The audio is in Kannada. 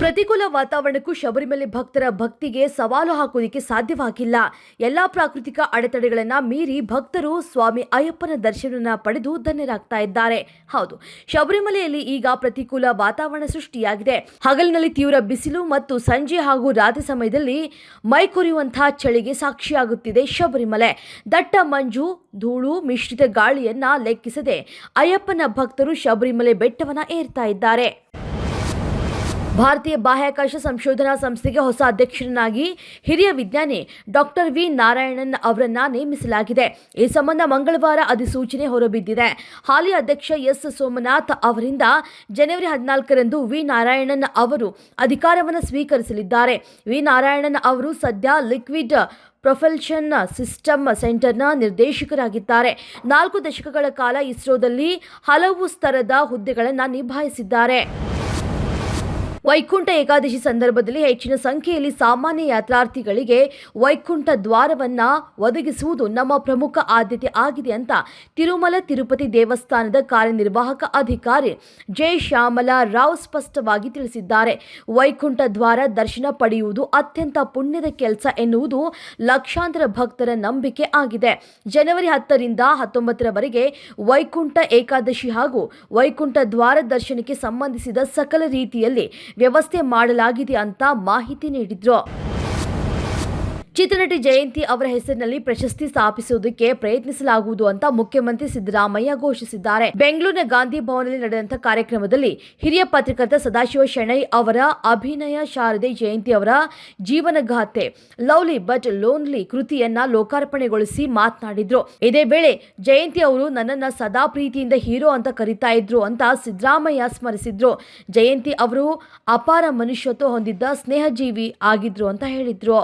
ಪ್ರತಿಕೂಲ ವಾತಾವರಣಕ್ಕೂ ಶಬರಿಮಲೆ ಭಕ್ತರ ಭಕ್ತಿಗೆ ಸವಾಲು ಹಾಕುವುದಕ್ಕೆ ಸಾಧ್ಯವಾಗಿಲ್ಲ. ಎಲ್ಲಾ ಪ್ರಾಕೃತಿಕ ಅಡೆತಡೆಗಳನ್ನ ಮೀರಿ ಭಕ್ತರು ಸ್ವಾಮಿ ಅಯ್ಯಪ್ಪನ ದರ್ಶನವನ್ನ ಪಡೆದು ಧನ್ಯರಾಗ್ತಾ ಇದ್ದಾರೆ. ಹೌದು, ಶಬರಿಮಲೆಯಲ್ಲಿ ಈಗ ಪ್ರತಿಕೂಲ ವಾತಾವರಣ ಸೃಷ್ಟಿಯಾಗಿದೆ. ಹಗಲಿನಲ್ಲಿ ತೀವ್ರ ಬಿಸಿಲು ಮತ್ತು ಸಂಜೆ ಹಾಗೂ ರಾತ್ರಿ ಸಮಯದಲ್ಲಿ ಮೈಕೊರೆಯುವಂತಹ ಚಳಿಗೆ ಸಾಕ್ಷಿಯಾಗುತ್ತಿದೆ ಶಬರಿಮಲೆ. ದಟ್ಟ ಮಂಜು, ಧೂಳು ಮಿಶ್ರಿತ ಗಾಳಿಯನ್ನ ಲೆಕ್ಕಿಸದೆ ಅಯ್ಯಪ್ಪನ ಭಕ್ತರು ಶಬರಿಮಲೆ ಬೆಟ್ಟವನ್ನ ಏರ್ತಾ ಇದ್ದಾರೆ. ಭಾರತೀಯ ಬಾಹ್ಯಾಕಾಶ ಸಂಶೋಧನಾ ಸಂಸ್ಥೆಗೆ ಹೊಸ ಅಧ್ಯಕ್ಷರನ್ನಾಗಿ ಹಿರಿಯ ವಿಜ್ಞಾನಿ ಡಾಕ್ಟರ್ ವಿ ನಾರಾಯಣನ್ ಅವರನ್ನ ನೇಮಿಸಲಾಗಿದೆ. ಈ ಸಂಬಂಧ ಮಂಗಳವಾರ ಅಧಿಸೂಚನೆ ಹೊರಬಿದ್ದಿದೆ. ಹಾಲಿ ಅಧ್ಯಕ್ಷ ಎಸ್ ಸೋಮನಾಥ್ ಅವರಿಂದ ಜನವರಿ 14ರಂದು ವಿ ನಾರಾಯಣನ್ ಅವರು ಅಧಿಕಾರವನ್ನು ಸ್ವೀಕರಿಸಲಿದ್ದಾರೆ. ವಿ ನಾರಾಯಣನ್ ಅವರು ಸದ್ಯ ಲಿಕ್ವಿಡ್ ಪ್ರೊಪಲ್ಷನ್ ಸಿಸ್ಟಮ್ ಸೆಂಟರ್ನ ನಿರ್ದೇಶಕರಾಗಿದ್ದಾರೆ. 4 ದಶಕಗಳ ಕಾಲ ಇಸ್ರೋದಲ್ಲಿ ಹಲವು ಸ್ತರದ ಹುದ್ದೆಗಳನ್ನು ನಿಭಾಯಿಸಿದ್ದಾರೆ. ವೈಕುಂಠ ಏಕಾದಶಿ ಸಂದರ್ಭದಲ್ಲಿ ಹೆಚ್ಚಿನ ಸಂಖ್ಯೆಯಲ್ಲಿ ಸಾಮಾನ್ಯ ಯಾತ್ರಾರ್ಥಿಗಳಿಗೆ ವೈಕುಂಠ ದ್ವಾರವನ್ನ ಒದಗಿಸುವುದು ನಮ್ಮ ಪ್ರಮುಖ ಆದ್ಯತೆ ಆಗಿದೆ ಅಂತ ತಿರುಮಲ ತಿರುಪತಿ ದೇವಸ್ಥಾನದ ಕಾರ್ಯನಿರ್ವಾಹಕ ಅಧಿಕಾರಿ ಜೆ ಶ್ಯಾಮಲಾ ರಾವ್ ಸ್ಪಷ್ಟವಾಗಿ ತಿಳಿಸಿದ್ದಾರೆ. ವೈಕುಂಠ ದ್ವಾರ ದರ್ಶನ ಪಡೆಯುವುದು ಅತ್ಯಂತ ಪುಣ್ಯದ ಕೆಲಸ ಎನ್ನುವುದು ಲಕ್ಷಾಂತರ ಭಕ್ತರ ನಂಬಿಕೆ ಆಗಿದೆ. ಜನವರಿ 10ರಿಂದ 19ರವರೆಗೆ ವೈಕುಂಠ ಏಕಾದಶಿ ಹಾಗೂ ವೈಕುಂಠ ದ್ವಾರ ದರ್ಶನಕ್ಕೆ ಸಂಬಂಧಿಸಿದ ಸಕಲ ರೀತಿಯಲ್ಲಿ ವ್ಯವಸ್ಥೆ ಮಾಡಲಾಗಿದೆ ಅಂತ ಮಾಹಿತಿ ನೀಡಿದ್ರು. ಚಿತ್ರನಟಿ ಜಯಂತಿ ಅವರ ಹೆಸರಿನಲ್ಲಿ ಪ್ರಶಸ್ತಿ ಸ್ಥಾಪಿಸುವುದಕ್ಕೆ ಪ್ರಯತ್ನಿಸಲಾಗುವುದು ಅಂತ ಮುಖ್ಯಮಂತ್ರಿ ಸಿದ್ದರಾಮಯ್ಯ ಘೋಷಿಸಿದ್ದಾರೆ. ಬೆಂಗಳೂರಿನ ಗಾಂಧಿ ಭವನದಲ್ಲಿ ನಡೆದಂತ ಕಾರ್ಯಕ್ರಮದಲ್ಲಿ ಹಿರಿಯ ಪತ್ರಕರ್ತ ಸದಾಶಿವ ಶೆಣೈ ಅವರ ಅಭಿನಯ ಶಾರದೆ ಜಯಂತಿ ಅವರ ಜೀವನಗಾಥೆ ಲವ್ಲಿ ಬಟ್ ಲೋನ್ಲಿ ಕೃತಿಯನ್ನ ಲೋಕಾರ್ಪಣೆಗೊಳಿಸಿ ಮಾತನಾಡಿದ್ರು. ಇದೇ ವೇಳೆ ಜಯಂತಿ ಅವರು ನನ್ನನ್ನ ಸದಾ ಪ್ರೀತಿಯಿಂದ ಹೀರೋ ಅಂತ ಕರೀತಾ ಇದ್ರು ಅಂತ ಸಿದ್ದರಾಮಯ್ಯ ಸ್ಮರಿಸಿದ್ರು. ಜಯಂತಿ ಅವರು ಅಪಾರ ಮನುಷ್ಯತ್ವ ಹೊಂದಿದ್ದ ಸ್ನೇಹಜೀವಿ ಆಗಿದ್ರು ಅಂತ ಹೇಳಿದ್ರು.